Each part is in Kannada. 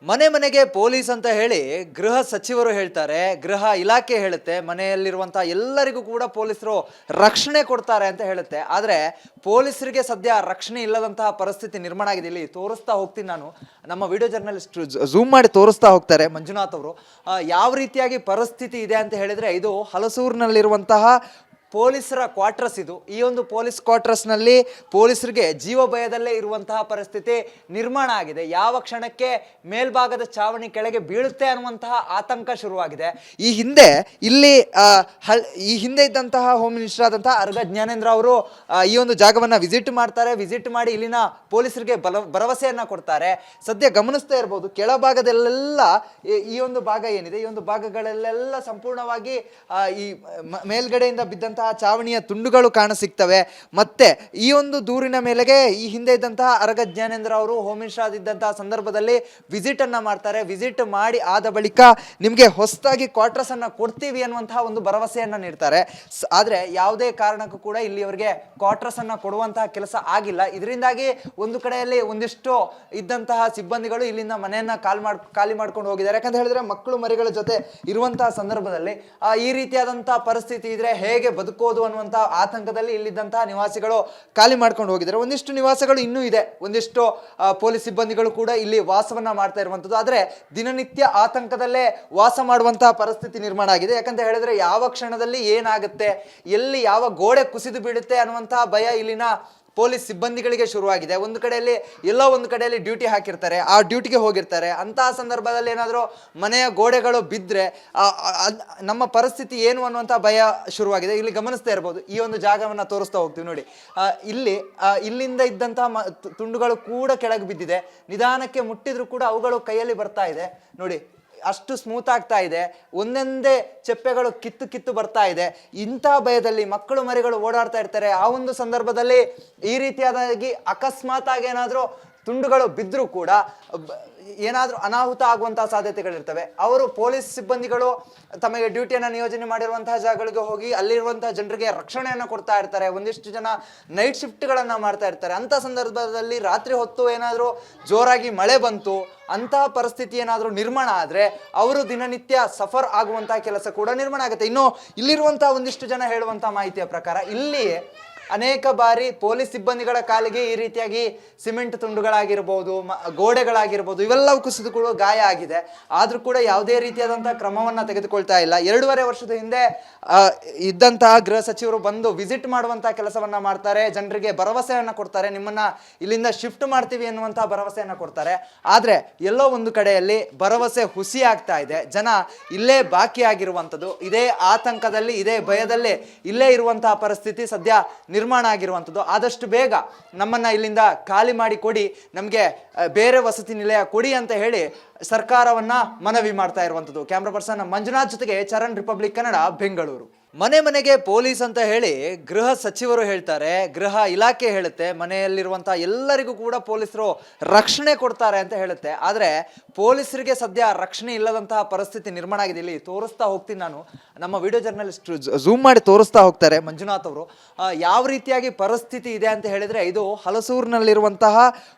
ಮನೆ ಮನೆಗೆ ಪೊಲೀಸ್ ಅಂತ ಹೇಳಿ ಗೃಹ ಸಚಿವರು ಹೇಳ್ತಾರೆ, ಗೃಹ ಇಲಾಖೆ ಹೇಳುತ್ತೆ, ಮನೆಯಲ್ಲಿರುವಂತಹ ಎಲ್ಲರಿಗೂ ಕೂಡ ಪೊಲೀಸರು ರಕ್ಷಣೆ ಕೊಡ್ತಾರೆ ಅಂತ ಹೇಳುತ್ತೆ. ಆದ್ರೆ ಪೊಲೀಸರಿಗೆ ಸದ್ಯ ರಕ್ಷಣೆ ಇಲ್ಲದಂತಹ ಪರಿಸ್ಥಿತಿ ನಿರ್ಮಾಣ ಆಗಿದೆ. ಇಲ್ಲಿ ತೋರಿಸ್ತಾ ಹೋಗ್ತೀನಿ ನಾನು. ನಮ್ಮ ವಿಡಿಯೋ ಜರ್ನಲಿಸ್ಟ್ ಝೂಮ್ ಮಾಡಿ ತೋರಿಸ್ತಾ ಹೋಗ್ತಾರೆ ಮಂಜುನಾಥ್ ಅವರು. ಯಾವ ರೀತಿಯಾಗಿ ಪರಿಸ್ಥಿತಿ ಇದೆ ಅಂತ ಹೇಳಿದ್ರೆ, ಇದು ಹಲಸೂರಿನಲ್ಲಿರುವಂತಹ ಪೊಲೀಸರ ಕ್ವಾರ್ಟರ್ಸ್ ಇದು. ಈ ಒಂದು ಪೊಲೀಸ್ ಕ್ವಾರ್ಟರ್ಸ್ ನಲ್ಲಿ ಪೊಲೀಸರಿಗೆ ಜೀವ ಭಯದಲ್ಲೇ ಇರುವಂತಹ ಪರಿಸ್ಥಿತಿ ನಿರ್ಮಾಣ ಆಗಿದೆ. ಯಾವ ಕ್ಷಣಕ್ಕೆ ಮೇಲ್ಭಾಗದ ಚಾವಣಿ ಕೆಳಗೆ ಬೀಳುತ್ತೆ ಅನ್ನುವಂತಹ ಆತಂಕ ಶುರುವಾಗಿದೆ. ಈ ಹಿಂದೆ ಇದ್ದಂತಹ ಹೋಮ್ ಮಿನಿಸ್ಟರ್ ಆದಂತಹ ಅರ್ಗ ಜ್ಞಾನೇಂದ್ರ ಅವರು ಈ ಒಂದು ಜಾಗವನ್ನ ವಿಸಿಟ್ ಮಾಡ್ತಾರೆ. ವಿಸಿಟ್ ಮಾಡಿ ಇಲ್ಲಿನ ಪೊಲೀಸರಿಗೆ ಭರವಸೆಯನ್ನ ಕೊಡ್ತಾರೆ. ಸದ್ಯ ಗಮನಿಸ್ತಾ ಇರಬಹುದು, ಕೆಳಭಾಗದಲ್ಲೆಲ್ಲ ಈ ಒಂದು ಭಾಗ ಏನಿದೆ, ಈ ಒಂದು ಭಾಗಗಳಲ್ಲೆಲ್ಲ ಸಂಪೂರ್ಣವಾಗಿ ಈ ಮೇಲ್ಗಡೆಯಿಂದ ಬಿದ್ದಂತಹ ಚಾವಣಿಯ ತುಂಡುಗಳು ಕಾಣಸಿಗ್ತವೆ. ಮತ್ತೆ ಈ ಒಂದು ದೂರಿನ ಮೇಲೆಗೆ ಈ ಹಿಂದೆ ಇದ್ದಂತಹ ಅರಗ ಜ್ಞಾನೇಂದ್ರ ಅವರು ಹೋಮ್ ಮಿನಿಸ್ಟರ್ ಇದ್ದಂತಹ ಸಂದರ್ಭದಲ್ಲಿ ವಿಸಿಟ್ ಅನ್ನ ಮಾಡ್ತಾರೆ. ವಿಸಿಟ್ ಮಾಡಿ ಆದ ಬಳಿಕ ನಿಮಗೆ ಹೊಸದಾಗಿ ಕ್ವಾರ್ಟರ್ಸ್ ಅನ್ನ ಕೊಡ್ತೀವಿ ಅನ್ನುವಂತಹ ಒಂದು ಭರವಸೆಯನ್ನ ನೀಡ್ತಾರೆ. ಆದ್ರೆ ಯಾವುದೇ ಕಾರಣಕ್ಕೂ ಕೂಡ ಇಲ್ಲಿ ಅವರಿಗೆ ಕ್ವಾರ್ಟರ್ಸ್ ಅನ್ನ ಕೊಡುವಂತಹ ಕೆಲಸ ಆಗಿಲ್ಲ. ಇದರಿಂದಾಗಿ ಒಂದು ಕಡೆಯಲ್ಲಿ ಒಂದಿಷ್ಟು ಇದ್ದಂತಹ ಸಿಬ್ಬಂದಿಗಳು ಇಲ್ಲಿಂದ ಮನೆಯನ್ನ ಖಾಲಿ ಮಾಡ್ಕೊಂಡು ಹೋಗಿದ್ದಾರೆ. ಯಾಕಂತ ಹೇಳಿದ್ರೆ ಮಕ್ಕಳು ಮರಿಗಳ ಜೊತೆ ಇರುವಂತಹ ಸಂದರ್ಭದಲ್ಲಿ ಈ ರೀತಿಯಾದಂತಹ ಪರಿಸ್ಥಿತಿ ಇದ್ರೆ ಹೇಗೆ ಬದುಕೋದು ಅನ್ನುವಂತಹ ಆತಂಕದಲ್ಲಿ ಇಲ್ಲಿದ್ದಂತಹ ನಿವಾಸಿಗಳು ಖಾಲಿ ಮಾಡ್ಕೊಂಡು ಹೋಗಿದ್ದಾರೆ. ಒಂದಿಷ್ಟು ನಿವಾಸಗಳು ಇನ್ನೂ ಇದೆ, ಒಂದಿಷ್ಟು ಪೊಲೀಸ್ ಸಿಬ್ಬಂದಿಗಳು ಕೂಡ ಇಲ್ಲಿ ವಾಸವನ್ನ ಮಾಡ್ತಾ ಇರುವಂತದ್ದು. ಆದ್ರೆ ದಿನನಿತ್ಯ ಆತಂಕದಲ್ಲೇ ವಾಸ ಮಾಡುವಂತಹ ಪರಿಸ್ಥಿತಿ ನಿರ್ಮಾಣ ಆಗಿದೆ. ಯಾಕಂತ ಹೇಳಿದ್ರೆ ಯಾವ ಕ್ಷಣದಲ್ಲಿ ಏನಾಗುತ್ತೆ, ಎಲ್ಲಿ ಯಾವ ಗೋಡೆ ಕುಸಿದು ಬೀಳುತ್ತೆ ಅನ್ನುವಂತಹ ಭಯ ಇಲ್ಲಿನ ಪೊಲೀಸ್ ಸಿಬ್ಬಂದಿಗಳಿಗೆ ಶುರುವಾಗಿದೆ. ಒಂದು ಕಡೆಯಲ್ಲಿ ಡ್ಯೂಟಿ ಹಾಕಿರ್ತಾರೆ, ಆ ಡ್ಯೂಟಿಗೆ ಹೋಗಿರ್ತಾರೆ. ಅಂತಹ ಸಂದರ್ಭದಲ್ಲಿ ಏನಾದರೂ ಮನೆಯ ಗೋಡೆಗಳು ಬಿದ್ದರೆ ನಮ್ಮ ಪರಿಸ್ಥಿತಿ ಏನು ಅನ್ನುವಂಥ ಭಯ ಶುರುವಾಗಿದೆ. ಇಲ್ಲಿ ಗಮನಿಸ್ತಾ ಇರ್ಬೋದು, ಈ ಒಂದು ಜಾಗವನ್ನು ತೋರಿಸ್ತಾ ಹೋಗ್ತೀವಿ ನೋಡಿ. ಇಲ್ಲಿಂದ ಇದ್ದಂತಹ ತುಂಡುಗಳು ಕೂಡ ಕೆಳಗೆ ಬಿದ್ದಿದೆ. ನಿಧಾನಕ್ಕೆ ಮುಟ್ಟಿದ್ರು ಕೂಡ ಅವುಗಳು ಕೈಯಲ್ಲಿ ಬರ್ತಾ ಇದೆ ನೋಡಿ. ಅಷ್ಟು ಸ್ಮೂತ್ ಆಗ್ತಾ ಇದೆ. ಒಂದೊಂದೇ ಚೆಪ್ಪೆಗಳು ಕಿತ್ತು ಬರ್ತಾ ಇದೆ. ಇಂಥ ಭಯದಲ್ಲಿ ಮಕ್ಕಳು ಮರಿಗಳು ಓಡಾಡ್ತಾ ಇರ್ತಾರೆ. ಆ ಒಂದು ಸಂದರ್ಭದಲ್ಲಿ ಈ ರೀತಿಯಾದಾಗಿ ಅಕಸ್ಮಾತ್ ಆಗಿ ಏನಾದರೂ ತುಂಡುಗಳು ಬಿದ್ದರೂ ಕೂಡ ಏನಾದರೂ ಅನಾಹುತ ಆಗುವಂತಹ ಸಾಧ್ಯತೆಗಳಿರ್ತವೆ. ಅವರು ಪೊಲೀಸ್ ಸಿಬ್ಬಂದಿಗಳು ತಮಗೆ ಡ್ಯೂಟಿಯನ್ನು ನಿಯೋಜನೆ ಮಾಡಿರುವಂತಹ ಜಾಗಗಳಿಗೆ ಹೋಗಿ ಅಲ್ಲಿರುವಂತಹ ಜನರಿಗೆ ರಕ್ಷಣೆಯನ್ನು ಕೊಡ್ತಾ ಇರ್ತಾರೆ. ಒಂದಿಷ್ಟು ಜನ ನೈಟ್ ಶಿಫ್ಟ್ಗಳನ್ನು ಮಾಡ್ತಾ ಇರ್ತಾರೆ. ಅಂಥ ಸಂದರ್ಭದಲ್ಲಿ ರಾತ್ರಿ ಹೊತ್ತು ಏನಾದರೂ ಜೋರಾಗಿ ಮಳೆ ಬಂತು, ಅಂತಹ ಪರಿಸ್ಥಿತಿ ಏನಾದರೂ ನಿರ್ಮಾಣ ಆದರೆ ಅವರು ದಿನನಿತ್ಯ ಸಫರ್ ಆಗುವಂತಹ ಕೆಲಸ ಕೂಡ ನಿರ್ಮಾಣ ಆಗುತ್ತೆ. ಇನ್ನು ಇಲ್ಲಿರುವಂತಹ ಒಂದಿಷ್ಟು ಜನ ಹೇಳುವಂತಹ ಮಾಹಿತಿಯ ಪ್ರಕಾರ ಇಲ್ಲಿ ಅನೇಕ ಬಾರಿ ಪೊಲೀಸ್ ಸಿಬ್ಬಂದಿಗಳ ಕಾಲಿಗೆ ಈ ರೀತಿಯಾಗಿ ಸಿಮೆಂಟ್ ತುಂಡುಗಳಾಗಿರ್ಬೋದು, ಗೋಡೆಗಳಾಗಿರ್ಬೋದು, ಇವೆಲ್ಲವೂ ಕುಸಿದುಕೊಳ್ಳುವ ಗಾಯ ಆಗಿದೆ. ಆದರೂ ಕೂಡ ಯಾವುದೇ ರೀತಿಯಾದಂತಹ ಕ್ರಮವನ್ನು ತೆಗೆದುಕೊಳ್ತಾ ಇಲ್ಲ. 2.5 ವರ್ಷದ ಹಿಂದೆ ಇದ್ದಂತಹ ಗೃಹ ಸಚಿವರು ಬಂದು ವಿಸಿಟ್ ಮಾಡುವಂತಹ ಕೆಲಸವನ್ನ ಮಾಡ್ತಾರೆ. ಜನರಿಗೆ ಭರವಸೆಯನ್ನ ಕೊಡ್ತಾರೆ, ನಿಮ್ಮನ್ನ ಇಲ್ಲಿಂದ ಶಿಫ್ಟ್ ಮಾಡ್ತೀವಿ ಎನ್ನುವಂತಹ ಭರವಸೆಯನ್ನ ಕೊಡ್ತಾರೆ. ಆದ್ರೆ ಎಲ್ಲೋ ಒಂದು ಕಡೆಯಲ್ಲಿ ಭರವಸೆ ಹುಸಿ ಆಗ್ತಾ ಇದೆ. ಜನ ಇಲ್ಲೇ ಬಾಕಿಯಾಗಿರುವಂಥದ್ದು, ಇದೇ ಆತಂಕದಲ್ಲಿ, ಇದೇ ಭಯದಲ್ಲೇ ಇಲ್ಲೇ ಇರುವಂತಹ ಪರಿಸ್ಥಿತಿ ಸದ್ಯ ನಿರ್ಮಾಣ ಆಗಿರುವಂಥದ್ದು. ಆದಷ್ಟು ಬೇಗ ನಮ್ಮನ್ನ ಇಲ್ಲಿಂದ ಖಾಲಿ ಮಾಡಿ ಕೊಡಿ, ನಮಗೆ ಬೇರೆ ವಸತಿ ನಿಲಯ ಕೊಡಿ ಅಂತ ಹೇಳಿ ಸರ್ಕಾರವನ್ನ ಮನವಿ ಮಾಡ್ತಾ ಇರುವಂಥದ್ದು. ಕ್ಯಾಮ್ರಾ ಪರ್ಸನ್ ಮಂಜುನಾಥ್ ಜೊತೆಗೆ ಚರಣ್, ರಿಪಬ್ಲಿಕ್ ಕನ್ನಡ, ಬೆಂಗಳೂರು. ಮನೆ ಮನೆಗೆ ಪೊಲೀಸ್ ಅಂತ ಹೇಳಿ ಗೃಹ ಸಚಿವರು ಹೇಳ್ತಾರೆ, ಗೃಹ ಇಲಾಖೆ ಹೇಳುತ್ತೆ, ಮನೆಯಲ್ಲಿರುವಂತಹ ಎಲ್ಲರಿಗೂ ಕೂಡ ಪೊಲೀಸರು ರಕ್ಷಣೆ ಕೊಡ್ತಾರೆ ಅಂತ ಹೇಳುತ್ತೆ. ಆದ್ರೆ ಪೊಲೀಸರಿಗೆ ಸದ್ಯ ರಕ್ಷಣೆ ಇಲ್ಲದಂತಹ ಪರಿಸ್ಥಿತಿ ನಿರ್ಮಾಣ ಆಗಿದೆ. ಇಲ್ಲಿ ತೋರಿಸ್ತಾ ಹೋಗ್ತೀನಿ ನಾನು. ನಮ್ಮ ವಿಡಿಯೋ ಜರ್ನಲಿಸ್ಟ್ ಝೂಮ್ ಮಾಡಿ ತೋರಿಸ್ತಾ ಹೋಗ್ತಾರೆ ಮಂಜುನಾಥ್ ಅವರು. ಯಾವ ರೀತಿಯಾಗಿ ಪರಿಸ್ಥಿತಿ ಇದೆ ಅಂತ ಹೇಳಿದ್ರೆ, ಇದು ಹಲಸೂರಿನಲ್ಲಿರುವಂತಹ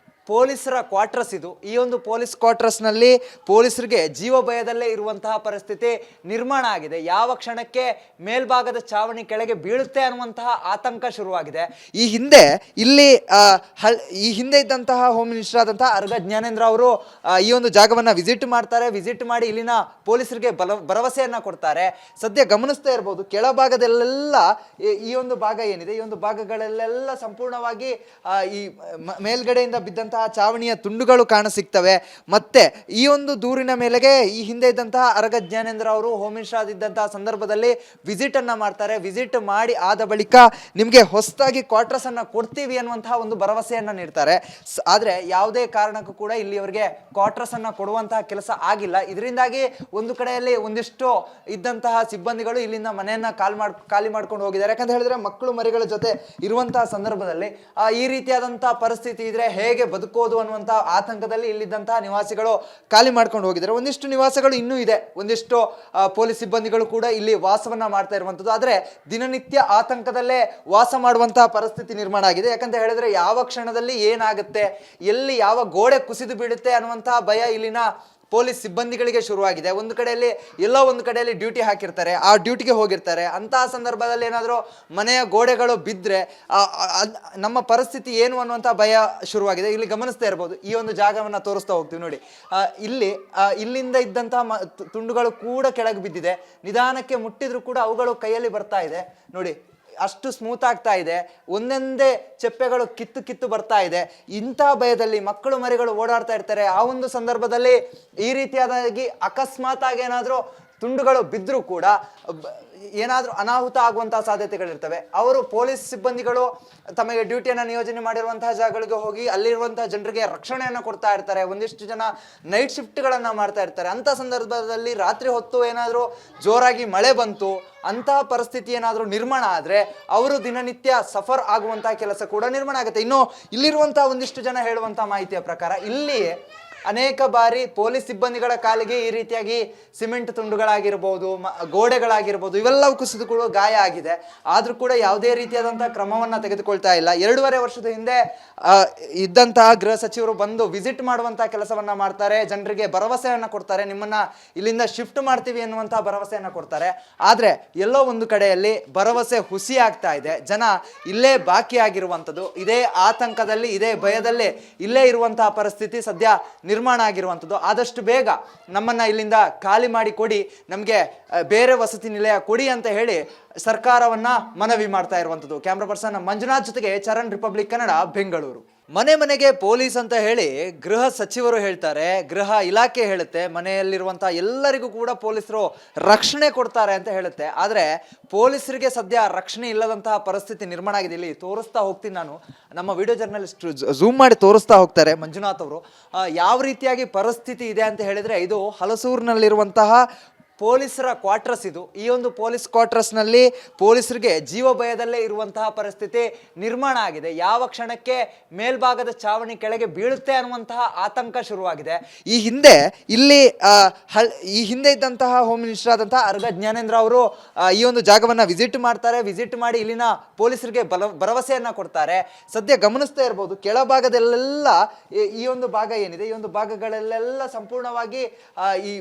ಪೊಲೀಸರ ಕ್ವಾರ್ಟರ್ಸ್ ಇದು. ಈ ಒಂದು ಪೊಲೀಸ್ ಕ್ವಾರ್ಟರ್ಸ್ ನಲ್ಲಿ ಪೊಲೀಸರಿಗೆ ಜೀವ ಭಯದಲ್ಲೇ ಇರುವಂತಹ ಪರಿಸ್ಥಿತಿ ನಿರ್ಮಾಣ ಆಗಿದೆ. ಯಾವ ಕ್ಷಣಕ್ಕೆ ಮೇಲ್ಭಾಗದ ಚಾವಣಿ ಕೆಳಗೆ ಬೀಳುತ್ತೆ ಅನ್ನುವಂತಹ ಆತಂಕ ಶುರುವಾಗಿದೆ. ಈ ಹಿಂದೆ ಇದ್ದಂತಹ ಹೋಮ್ ಮಿನಿಸ್ಟರ್ ಆದಂತಹ ಅರ್ಗ ಜ್ಞಾನೇಂದ್ರ ಅವರು ಈ ಒಂದು ಜಾಗವನ್ನ ವಿಸಿಟ್ ಮಾಡ್ತಾರೆ. ವಿಸಿಟ್ ಮಾಡಿ ಇಲ್ಲಿನ ಪೊಲೀಸರಿಗೆ ಭರವಸೆಯನ್ನ ಕೊಡ್ತಾರೆ. ಸದ್ಯ ಗಮನಿಸ್ತಾ ಇರಬಹುದು, ಕೆಳಭಾಗದಲ್ಲೆಲ್ಲ ಈ ಒಂದು ಭಾಗ ಏನಿದೆ, ಈ ಒಂದು ಭಾಗಗಳಲ್ಲೆಲ್ಲ ಸಂಪೂರ್ಣವಾಗಿ ಈ ಮೇಲ್ಗಡೆಯಿಂದ ಬಿದ್ದಂತಹ ಚಾವಣಿಯ ತುಂಡುಗಳು ಕಾಣಸಿಗ್ತವೆ. ಮತ್ತೆ ಈ ಒಂದು ದೂರಿನ ಮೇಲೆಗೆ ಈ ಹಿಂದೆ ಇದ್ದಂತಹ ಅರಗ ಜ್ಞಾನೇಂದ್ರ ಅವರು ಹೋಮ್ ಮಿನಿಸ್ಟರ್ ಇದ್ದಂತಹ ಸಂದರ್ಭದಲ್ಲಿ ವಿಸಿಟ್ ಅನ್ನ ಮಾಡ್ತಾರೆ. ವಿಸಿಟ್ ಮಾಡಿ ಆದ ಬಳಿಕ ನಿಮಗೆ ಹೊಸದಾಗಿ ಕ್ವಾರ್ಟರ್ಸ್ ಅನ್ನ ಕೊಡ್ತೀವಿ ಅನ್ನುವಂತಹ ಒಂದು ಭರವಸೆಯನ್ನ ನೀಡ್ತಾರೆ. ಆದ್ರೆ ಯಾವುದೇ ಕಾರಣಕ್ಕೂ ಕೂಡ ಇಲ್ಲಿ ಅವರಿಗೆ ಕ್ವಾರ್ಟರ್ಸ್ ಅನ್ನ ಕೊಡುವಂತಹ ಕೆಲಸ ಆಗಿಲ್ಲ. ಇದರಿಂದಾಗಿ ಒಂದು ಕಡೆಯಲ್ಲಿ ಒಂದಿಷ್ಟು ಇದ್ದಂತಹ ಸಿಬ್ಬಂದಿಗಳು ಇಲ್ಲಿಂದ ಮನೆಯನ್ನ ಖಾಲಿ ಮಾಡ್ಕೊಂಡು ಹೋಗಿದ್ದಾರೆ. ಯಾಕಂತ ಹೇಳಿದ್ರೆ ಮಕ್ಕಳು ಮರಿಗಳ ಜೊತೆ ಇರುವಂತಹ ಸಂದರ್ಭದಲ್ಲಿ ಈ ರೀತಿಯಾದಂತಹ ಪರಿಸ್ಥಿತಿ ಇದ್ರೆ ಹೇಗೆ ಬದುಕೋದು ಅನ್ನುವಂತಹ ಆತಂಕದಲ್ಲಿ ಇಲ್ಲಿದ್ದಂತಹ ನಿವಾಸಿಗಳು ಖಾಲಿ ಮಾಡ್ಕೊಂಡು ಹೋಗಿದ್ದಾರೆ. ಒಂದಿಷ್ಟು ನಿವಾಸಗಳು ಇನ್ನೂ ಇದೆ, ಒಂದಿಷ್ಟು ಪೊಲೀಸ್ ಸಿಬ್ಬಂದಿಗಳು ಕೂಡ ಇಲ್ಲಿ ವಾಸವನ್ನ ಮಾಡ್ತಾ ಇರುವಂತದ್ದು. ಆದ್ರೆ ದಿನನಿತ್ಯ ಆತಂಕದಲ್ಲೇ ವಾಸ ಮಾಡುವಂತಹ ಪರಿಸ್ಥಿತಿ ನಿರ್ಮಾಣ ಆಗಿದೆ. ಯಾಕಂತ ಹೇಳಿದ್ರೆ ಯಾವ ಕ್ಷಣದಲ್ಲಿ ಏನಾಗುತ್ತೆ, ಎಲ್ಲಿ ಯಾವ ಗೋಡೆ ಕುಸಿದು ಬೀಳುತ್ತೆ ಅನ್ನುವಂತಹ ಭಯ ಇಲ್ಲಿನ ಪೊಲೀಸ್ ಸಿಬ್ಬಂದಿಗಳಿಗೆ ಶುರುವಾಗಿದೆ. ಒಂದು ಕಡೆಯಲ್ಲಿ ಎಲ್ಲೋ ಒಂದು ಕಡೆಯಲ್ಲಿ ಡ್ಯೂಟಿ ಹಾಕಿರ್ತಾರೆ, ಆ ಡ್ಯೂಟಿಗೆ ಹೋಗಿರ್ತಾರೆ. ಅಂತಹ ಸಂದರ್ಭದಲ್ಲಿ ಏನಾದರೂ ಮನೆಯ ಗೋಡೆಗಳು ಬಿದ್ದರೆ ನಮ್ಮ ಪರಿಸ್ಥಿತಿ ಏನು ಅನ್ನುವಂಥ ಭಯ ಶುರುವಾಗಿದೆ. ಇಲ್ಲಿ ಗಮನಿಸ್ತಾ ಇರ್ಬೋದು, ಈ ಒಂದು ಜಾಗವನ್ನು ತೋರಿಸ್ತಾ ಹೋಗ್ತೀವಿ ನೋಡಿ. ಇಲ್ಲಿಂದ ಇದ್ದಂತಹ ತುಂಡುಗಳು ಕೂಡ ಕೆಳಗೆ ಬಿದ್ದಿದೆ. ನಿಧಾನಕ್ಕೆ ಮುಟ್ಟಿದ್ರು ಕೂಡ ಅವುಗಳು ಕೈಯಲ್ಲಿ ಬರ್ತಾ ಇದೆ ನೋಡಿ. ಅಷ್ಟು ಸ್ಮೂತ್ ಆಗ್ತಾ ಇದೆ. ಒಂದೊಂದೇ ಚೆಪ್ಪೆಗಳು ಕಿತ್ತು ಬರ್ತಾ ಇದೆ. ಇಂಥ ಭಯದಲ್ಲಿ ಮಕ್ಕಳು ಮರಿಗಳು ಓಡಾಡ್ತಾ ಇರ್ತಾರೆ. ಆ ಒಂದು ಸಂದರ್ಭದಲ್ಲಿ ಈ ರೀತಿಯಾದಾಗಿ ಅಕಸ್ಮಾತ್ ಆಗಿ ಏನಾದರೂ ತುಂಡುಗಳು ಬಿದ್ದರೂ ಕೂಡ ಏನಾದರೂ ಅನಾಹುತ ಆಗುವಂತಹ ಸಾಧ್ಯತೆಗಳಿರ್ತವೆ. ಅವರು ಪೊಲೀಸ್ ಸಿಬ್ಬಂದಿಗಳು ತಮಗೆ ಡ್ಯೂಟಿಯನ್ನು ನಿಯೋಜನೆ ಮಾಡಿರುವಂತಹ ಜಾಗಗಳಿಗೆ ಹೋಗಿ ಅಲ್ಲಿರುವಂತಹ ಜನರಿಗೆ ರಕ್ಷಣೆಯನ್ನು ಕೊಡ್ತಾ ಇರ್ತಾರೆ. ಒಂದಿಷ್ಟು ಜನ ನೈಟ್ ಶಿಫ್ಟ್ಗಳನ್ನು ಮಾಡ್ತಾ ಇರ್ತಾರೆ. ಅಂಥ ಸಂದರ್ಭದಲ್ಲಿ ರಾತ್ರಿ ಹೊತ್ತು ಏನಾದರೂ ಜೋರಾಗಿ ಮಳೆ ಬಂತು, ಅಂತಹ ಪರಿಸ್ಥಿತಿ ಏನಾದರೂ ನಿರ್ಮಾಣ ಆದರೆ ಅವರು ದಿನನಿತ್ಯ ಸಫರ್ ಆಗುವಂತಹ ಕೆಲಸ ಕೂಡ ನಿರ್ಮಾಣ ಆಗುತ್ತೆ. ಇನ್ನು ಇಲ್ಲಿರುವಂತಹ ಒಂದಿಷ್ಟು ಜನ ಹೇಳುವಂತಹ ಮಾಹಿತಿಯ ಪ್ರಕಾರ ಇಲ್ಲಿ ಅನೇಕ ಬಾರಿ ಪೊಲೀಸ್ ಸಿಬ್ಬಂದಿಗಳ ಕಾಲಿಗೆ ಈ ರೀತಿಯಾಗಿ ಸಿಮೆಂಟ್ ತುಂಡುಗಳಾಗಿರ್ಬೋದು, ಗೋಡೆಗಳಾಗಿರ್ಬೋದು, ಇವೆಲ್ಲವೂ ಕುಸಿದುಕೊಳ್ಳುವ ಗಾಯ ಆಗಿದೆ. ಆದರೂ ಕೂಡ ಯಾವುದೇ ರೀತಿಯಾದಂತಹ ಕ್ರಮವನ್ನು ತೆಗೆದುಕೊಳ್ತಾ ಇಲ್ಲ. 2.5 ವರ್ಷದ ಹಿಂದೆ ಇದ್ದಂತಹ ಗೃಹ ಸಚಿವರು ಬಂದು ವಿಸಿಟ್ ಮಾಡುವಂತಹ ಕೆಲಸವನ್ನ ಮಾಡ್ತಾರೆ. ಜನರಿಗೆ ಭರವಸೆಯನ್ನು ಕೊಡ್ತಾರೆ, ನಿಮ್ಮನ್ನ ಇಲ್ಲಿಂದ ಶಿಫ್ಟ್ ಮಾಡ್ತೀವಿ ಎನ್ನುವಂತಹ ಭರವಸೆಯನ್ನು ಕೊಡ್ತಾರೆ. ಆದರೆ ಎಲ್ಲೋ ಒಂದು ಕಡೆಯಲ್ಲಿ ಭರವಸೆ ಹುಸಿ ಆಗ್ತಾ ಇದೆ. ಜನ ಇಲ್ಲೇ ಬಾಕಿಯಾಗಿರುವಂಥದ್ದು, ಇದೇ ಆತಂಕದಲ್ಲಿ, ಇದೇ ಭಯದಲ್ಲೇ ಇಲ್ಲೇ ಇರುವಂತಹ ಪರಿಸ್ಥಿತಿ ಸದ್ಯ ನಿರ್ಮಾಣ ಆಗಿರುವಂಥದ್ದು. ಆದಷ್ಟು ಬೇಗ ನಮ್ಮನ್ನ ಇಲ್ಲಿಂದ ಖಾಲಿ ಮಾಡಿ ಕೊಡಿ, ನಮಗೆ ಬೇರೆ ವಸತಿ ನಿಲಯ ಕೊಡಿ ಅಂತ ಹೇಳಿ ಸರ್ಕಾರವನ್ನ ಮನವಿ ಮಾಡ್ತಾ ಇರುವಂಥದ್ದು. ಕ್ಯಾಮ್ರಾ ಪರ್ಸನ್ ಮಂಜುನಾಥ್ ಜೊತೆಗೆ ಚರಣ್, ರಿಪಬ್ಲಿಕ್ ಕನ್ನಡ, ಬೆಂಗಳೂರು. ಮನೆಗೆ ಪೊಲೀಸ್ ಅಂತ ಹೇಳಿ ಗೃಹ ಸಚಿವರು ಹೇಳ್ತಾರೆ, ಗೃಹ ಇಲಾಖೆ ಹೇಳುತ್ತೆ, ಮನೆಯಲ್ಲಿರುವಂತಹ ಎಲ್ಲರಿಗೂ ಕೂಡ ಪೊಲೀಸರು ರಕ್ಷಣೆ ಕೊಡ್ತಾರೆ ಅಂತ ಹೇಳುತ್ತೆ. ಆದರೆ ಪೊಲೀಸರಿಗೆ ಸದ್ಯ ರಕ್ಷಣೆ ಇಲ್ಲದಂತಹ ಪರಿಸ್ಥಿತಿ ನಿರ್ಮಾಣ ಆಗಿದೆ. ಇಲ್ಲಿ ತೋರಿಸ್ತಾ ಹೋಗ್ತೀನಿ ನಾನು, ನಮ್ಮ ವಿಡಿಯೋ ಜರ್ನಲಿಸ್ಟ್ ಝೂಮ್ ಮಾಡಿ ತೋರಿಸ್ತಾ ಹೋಗ್ತಾರೆ ಮಂಜುನಾಥ್ ಅವರು. ಯಾವ ರೀತಿಯಾಗಿ ಪರಿಸ್ಥಿತಿ ಇದೆ ಅಂತ ಹೇಳಿದ್ರೆ, ಇದು ಹಲಸೂರಿನಲ್ಲಿರುವಂತಹ ಪೊಲೀಸರ ಕ್ವಾರ್ಟರ್ಸ್ ಇದು. ಈ ಒಂದು ಪೊಲೀಸ್ ಕ್ವಾರ್ಟರ್ಸ್ನಲ್ಲಿ ಪೊಲೀಸರಿಗೆ ಜೀವ ಭಯದಲ್ಲೇ ಇರುವಂತಹ ಪರಿಸ್ಥಿತಿ ನಿರ್ಮಾಣ ಆಗಿದೆ. ಯಾವ ಕ್ಷಣಕ್ಕೆ ಮೇಲ್ಭಾಗದ ಚಾವಣಿ ಕೆಳಗೆ ಬೀಳುತ್ತೆ ಅನ್ನುವಂತಹ ಆತಂಕ ಶುರುವಾಗಿದೆ. ಈ ಹಿಂದೆ ಇದ್ದಂತಹ ಹೋಮ್ ಮಿನಿಸ್ಟರ್ ಆದಂತಹ ಅರ್ಗ ಜ್ಞಾನೇಂದ್ರ ಅವರು ಈ ಒಂದು ಜಾಗವನ್ನು ವಿಸಿಟ್ ಮಾಡ್ತಾರೆ. ವಿಸಿಟ್ ಮಾಡಿ ಇಲ್ಲಿನ ಪೊಲೀಸರಿಗೆ ಭರವಸೆಯನ್ನ ಕೊಡ್ತಾರೆ. ಸದ್ಯ ಗಮನಿಸ್ತಾ ಇರ್ಬೋದು, ಕೆಳಭಾಗದಲ್ಲೆಲ್ಲ ಈ ಒಂದು ಭಾಗ ಏನಿದೆ, ಈ ಒಂದು ಭಾಗಗಳಲ್ಲೆಲ್ಲ ಸಂಪೂರ್ಣವಾಗಿ ಈ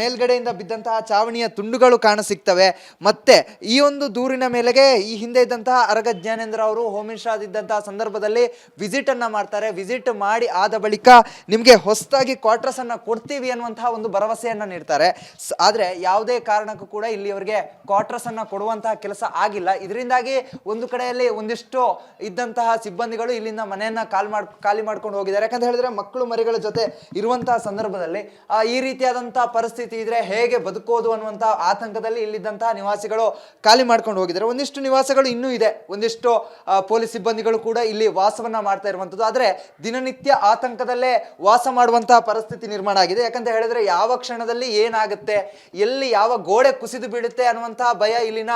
ಮೇಲ್ಗಡೆಯಿಂದ ಬಿದ್ದಂತಹ ಚಾವಣಿಯ ತುಂಡುಗಳು ಕಾಣಸಿಗ್ತವೆ. ಮತ್ತೆ ಈ ಒಂದು ದೂರಿನ ಮೇಲೆಗೆ ಈ ಹಿಂದೆ ಇದ್ದಂತಹ ಅರಗ ಜ್ಞಾನೇಂದ್ರ ಅವರು ಹೋಮ್ ಮಿನಿಸ್ಟರ್ ಆದಂತಹ ಸಂದರ್ಭದಲ್ಲಿ ವಿಸಿಟ್ ಅನ್ನ ಮಾಡ್ತಾರೆ. ವಿಸಿಟ್ ಮಾಡಿ ಆದ ಬಳಿಕ ನಿಮಗೆ ಹೊಸದಾಗಿ ಕ್ವಾರ್ಟರ್ಸ್ ಅನ್ನ ಕೊಡ್ತೀವಿ ಅನ್ನುವಂತಹ ಒಂದು ಭರವಸೆಯನ್ನ ನೀಡ್ತಾರೆ. ಆದ್ರೆ ಯಾವುದೇ ಕಾರಣಕ್ಕೂ ಕೂಡ ಇಲ್ಲಿಯವರೆಗೆ ಕ್ವಾರ್ಟರ್ಸ್ ಅನ್ನ ಕೊಡುವಂತಹ ಕೆಲಸ ಆಗಿಲ್ಲ. ಇದರಿಂದಾಗಿ ಒಂದು ಕಡೆಯಲ್ಲಿ ಒಂದಿಷ್ಟು ಇದ್ದಂತಹ ಸಿಬ್ಬಂದಿಗಳು ಇಲ್ಲಿಂದ ಮನೆಯನ್ನ ಖಾಲಿ ಮಾಡ್ಕೊಂಡು ಹೋಗಿದ್ದಾರೆ. ಯಾಕಂತ ಹೇಳಿದ್ರೆ ಮಕ್ಕಳು ಮರಿಗಳ ಜೊತೆ ಇರುವಂತಹ ಸಂದರ್ಭದಲ್ಲಿ ಈ ರೀತಿಯಾದಂತಹ ಪರಿಸ್ಥಿತಿ ಇದ್ರೆ ಹೇಗೆ ಬದುಕೋದು ಅನ್ನುವಂತ ಆತಂಕದಲ್ಲಿ ಇಲ್ಲಿದ್ದಂತಹ ನಿವಾಸಿಗಳು ಖಾಲಿ ಮಾಡ್ಕೊಂಡು ಹೋಗಿದ್ದಾರೆ. ಒಂದಿಷ್ಟು ನಿವಾಸಗಳು ಇನ್ನೂ ಇದೆ, ಒಂದಿಷ್ಟು ಪೊಲೀಸ್ ಸಿಬ್ಬಂದಿಗಳು ಕೂಡ ಇಲ್ಲಿ ವಾಸವನ್ನ ಮಾಡ್ತಾ ಇರುವಂತದ್ದು. ಆದ್ರೆ ದಿನನಿತ್ಯ ಆತಂಕದಲ್ಲೇ ವಾಸ ಮಾಡುವಂತಹ ಪರಿಸ್ಥಿತಿ ನಿರ್ಮಾಣ ಆಗಿದೆ. ಯಾಕಂತ ಹೇಳಿದ್ರೆ ಯಾವ ಕ್ಷಣದಲ್ಲಿ ಏನಾಗುತ್ತೆ, ಎಲ್ಲಿ ಯಾವ ಗೋಡೆ ಕುಸಿದು ಬೀಳುತ್ತೆ ಅನ್ನುವಂತಹ ಭಯ ಇಲ್ಲಿನ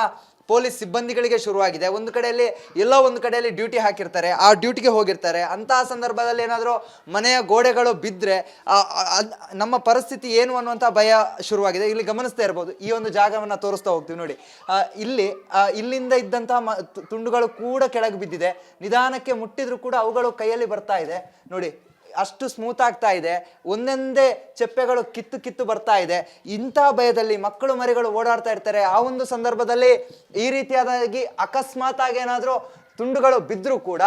ಪೊಲೀಸ್ ಸಿಬ್ಬಂದಿಗಳಿಗೆ ಶುರುವಾಗಿದೆ. ಒಂದು ಕಡೆಯಲ್ಲಿ ಎಲ್ಲೋ ಒಂದು ಕಡೆಯಲ್ಲಿ ಡ್ಯೂಟಿ ಹಾಕಿರ್ತಾರೆ, ಆ ಡ್ಯೂಟಿಗೆ ಹೋಗಿರ್ತಾರೆ. ಅಂತಹ ಸಂದರ್ಭದಲ್ಲಿ ಏನಾದರೂ ಮನೆಯ ಗೋಡೆಗಳು ಬಿದ್ದರೆ ನಮ್ಮ ಪರಿಸ್ಥಿತಿ ಏನು ಅನ್ನುವಂಥ ಭಯ ಶುರುವಾಗಿದೆ. ಇಲ್ಲಿ ಗಮನಿಸ್ತಾ ಇರ್ಬೋದು, ಈ ಒಂದು ಜಾಗವನ್ನು ತೋರಿಸ್ತಾ ಹೋಗ್ತೀವಿ ನೋಡಿ. ಇಲ್ಲಿಂದ ಇದ್ದಂತಹ ತುಂಡುಗಳು ಕೂಡ ಕೆಳಗೆ ಬಿದ್ದಿದೆ. ನಿಧಾನಕ್ಕೆ ಮುಟ್ಟಿದ್ರು ಕೂಡ ಅವುಗಳು ಕೈಯಲ್ಲಿ ಬರ್ತಾ ಇದೆ ನೋಡಿ. ಅಷ್ಟು ಸ್ಮೂತ್ ಆಗ್ತಾ ಇದೆ. ಒಂದೊಂದೇ ಚೆಪ್ಪೆಗಳು ಕಿತ್ತು ಬರ್ತಾ ಇದೆ. ಇಂಥ ಭಯದಲ್ಲಿ ಮಕ್ಕಳು ಮರಿಗಳು ಓಡಾಡ್ತಾ ಇರ್ತಾರೆ. ಆ ಒಂದು ಸಂದರ್ಭದಲ್ಲಿ ಈ ರೀತಿಯಾದಾಗಿ ಅಕಸ್ಮಾತ್ ಆಗಿ ಏನಾದರೂ ತುಂಡುಗಳು ಬಿದ್ದರೂ ಕೂಡ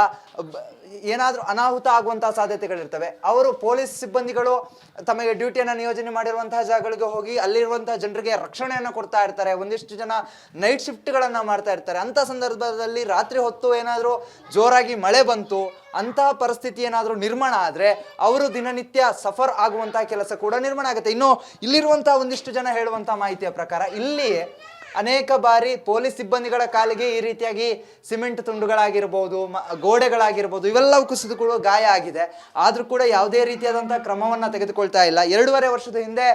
ಏನಾದರೂ ಅನಾಹುತ ಆಗುವಂತಹ ಸಾಧ್ಯತೆಗಳಿರ್ತವೆ. ಅವರು ಪೊಲೀಸ್ ಸಿಬ್ಬಂದಿಗಳು ತಮಗೆ ಡ್ಯೂಟಿಯನ್ನು ನಿಯೋಜನೆ ಮಾಡಿರುವಂತಹ ಜಾಗಗಳಿಗೆ ಹೋಗಿ ಅಲ್ಲಿರುವಂತಹ ಜನರಿಗೆ ರಕ್ಷಣೆಯನ್ನು ಕೊಡ್ತಾ ಇರ್ತಾರೆ. ಒಂದಿಷ್ಟು ಜನ ನೈಟ್ ಶಿಫ್ಟ್ಗಳನ್ನು ಮಾಡ್ತಾ ಇರ್ತಾರೆ. ಅಂಥ ಸಂದರ್ಭದಲ್ಲಿ ರಾತ್ರಿ ಹೊತ್ತು ಏನಾದರೂ ಜೋರಾಗಿ ಮಳೆ ಬಂತು, ಅಂತಹ ಪರಿಸ್ಥಿತಿ ಏನಾದರೂ ನಿರ್ಮಾಣ ಆದರೆ ಅವರು ದಿನನಿತ್ಯ ಸಫರ್ ಆಗುವಂತಹ ಕೆಲಸ ಕೂಡ ನಿರ್ಮಾಣ ಆಗುತ್ತೆ. ಇನ್ನು ಇಲ್ಲಿರುವಂತಹ ಒಂದಿಷ್ಟು ಜನ ಹೇಳುವಂತಹ ಮಾಹಿತಿಯ ಪ್ರಕಾರ ಇಲ್ಲಿ ಅನೇಕ ಬಾರಿ ಪೊಲೀಸ್ ಸಿಬ್ಬಂದಿಗಳ ಕಾಲಿಗೆ ಈ ರೀತಿಯಾಗಿ ಸಿಮೆಂಟ್ ತುಂಡುಗಳಾಗಿರ್ಬೋದು, ಗೋಡೆಗಳಾಗಿರ್ಬೋದು, ಇವೆಲ್ಲವೂ ಕುಸಿದುಕೊಳ್ಳುವ ಗಾಯ ಆಗಿದೆ. ಆದರೂ ಕೂಡ ಯಾವುದೇ ರೀತಿಯಾದಂತಹ ಕ್ರಮವನ್ನು ತೆಗೆದುಕೊಳ್ತಾ ಇಲ್ಲ. 2.5 ವರ್ಷದ ಹಿಂದೆ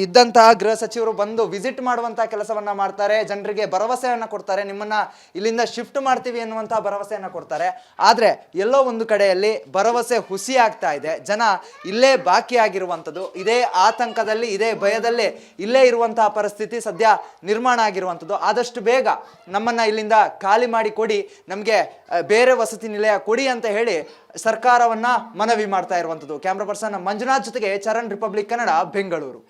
ಇದ್ದಂತಹ ಗೃಹ ಸಚಿವರು ಬಂದು ವಿಸಿಟ್ ಮಾಡುವಂತಹ ಕೆಲಸವನ್ನ ಮಾಡ್ತಾರೆ. ಜನರಿಗೆ ಭರವಸೆಯನ್ನು ಕೊಡ್ತಾರೆ, ನಿಮ್ಮನ್ನ ಇಲ್ಲಿಂದ ಶಿಫ್ಟ್ ಮಾಡ್ತೀವಿ ಎನ್ನುವಂತಹ ಭರವಸೆಯನ್ನು ಕೊಡ್ತಾರೆ. ಆದರೆ ಎಲ್ಲೋ ಒಂದು ಕಡೆಯಲ್ಲಿ ಭರವಸೆ ಹುಸಿ ಆಗ್ತಾ ಇದೆ. ಜನ ಇಲ್ಲೇ ಬಾಕಿಯಾಗಿರುವಂಥದ್ದು, ಇದೇ ಆತಂಕದಲ್ಲಿ, ಇದೇ ಭಯದಲ್ಲೇ ಇಲ್ಲೇ ಇರುವಂತಹ ಪರಿಸ್ಥಿತಿ ಸದ್ಯ ನಿರ್ಮಾಣ ಆಗಿರುವಂಥದ್ದು. ಆದಷ್ಟು ಬೇಗ ನಮ್ಮನ್ನು ಇಲ್ಲಿಂದ ಖಾಲಿ ಮಾಡಿ ಕೊಡಿ, ನಮಗೆ ಬೇರೆ ವಸತಿ ನಿಲಯ ಕೊಡಿ ಅಂತ ಹೇಳಿ ಸರ್ಕಾರವನ್ನು ಮನವಿ ಮಾಡ್ತಾ ಇರುವಂಥದ್ದು. ಕ್ಯಾಮ್ರಾ ಪರ್ಸನ್ ಮಂಜುನಾಥ್ ಜೊತೆಗೆ ಚರಣ್, ರಿಪಬ್ಲಿಕ್ ಕನ್ನಡ, ಬೆಂಗಳೂರು.